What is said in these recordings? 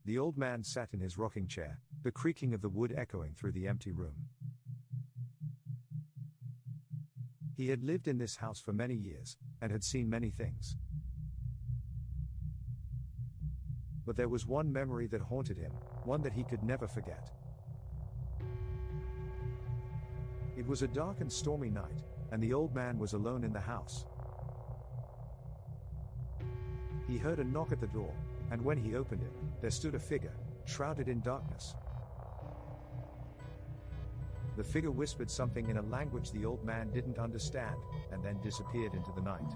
The old man sat in his rocking chair, the creaking of the wood echoing through the empty room. He had lived in this house for many years, and had seen many things. But there was one memory that haunted him, one that he could never forget. It was a dark and stormy night, and the old man was alone in the house. He heard a knock at the door, and when he opened it, there stood a figure, shrouded in darkness. The figure whispered something in a language the old man didn't understand, and then disappeared into the night.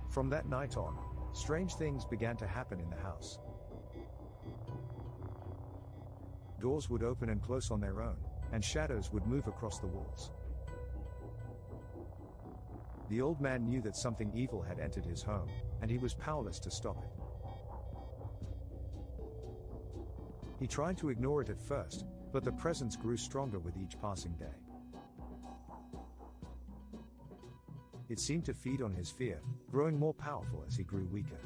From that night on, strange things began to happen in the house. Doors would open and close on their own, and shadows would move across the walls. The old man knew that something evil had entered his home, and he was powerless to stop it. He tried to ignore it at first, but the presence grew stronger with each passing day. It seemed to feed on his fear, growing more powerful as he grew weaker.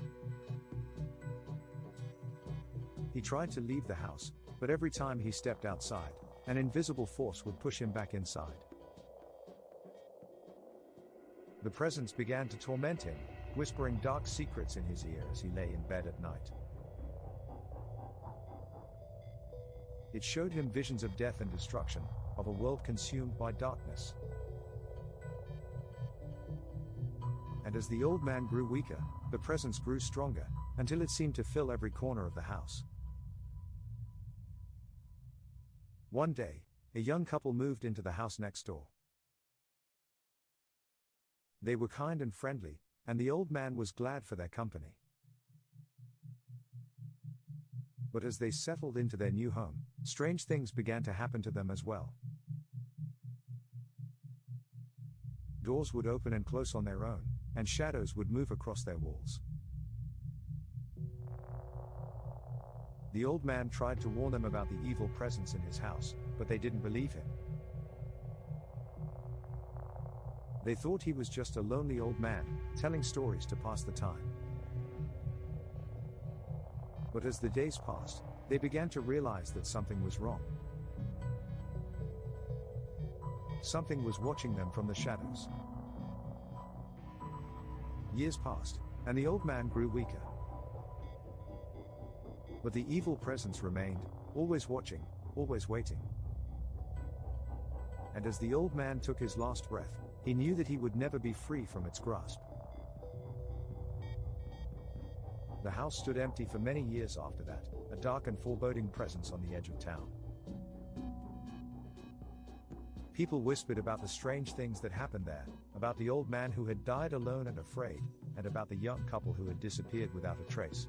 He tried to leave the house, but every time he stepped outside, an invisible force would push him back inside. The presence began to torment him, whispering dark secrets in his ear as he lay in bed at night. It showed him visions of death and destruction, of a world consumed by darkness. And as the old man grew weaker, the presence grew stronger, until it seemed to fill every corner of the house. One day, a young couple moved into the house next door. They were kind and friendly, and the old man was glad for their company. But as they settled into their new home, strange things began to happen to them as well. Doors would open and close on their own, and shadows would move across their walls. The old man tried to warn them about the evil presence in his house, but they didn't believe him. They thought he was just a lonely old man, telling stories to pass the time. But as the days passed, they began to realize that something was wrong. Something was watching them from the shadows. Years passed, and the old man grew weaker. But the evil presence remained, always watching, always waiting. And as the old man took his last breath, he knew that he would never be free from its grasp. The house stood empty for many years after that, a dark and foreboding presence on the edge of town. People whispered about the strange things that happened there, about the old man who had died alone and afraid, and about the young couple who had disappeared without a trace.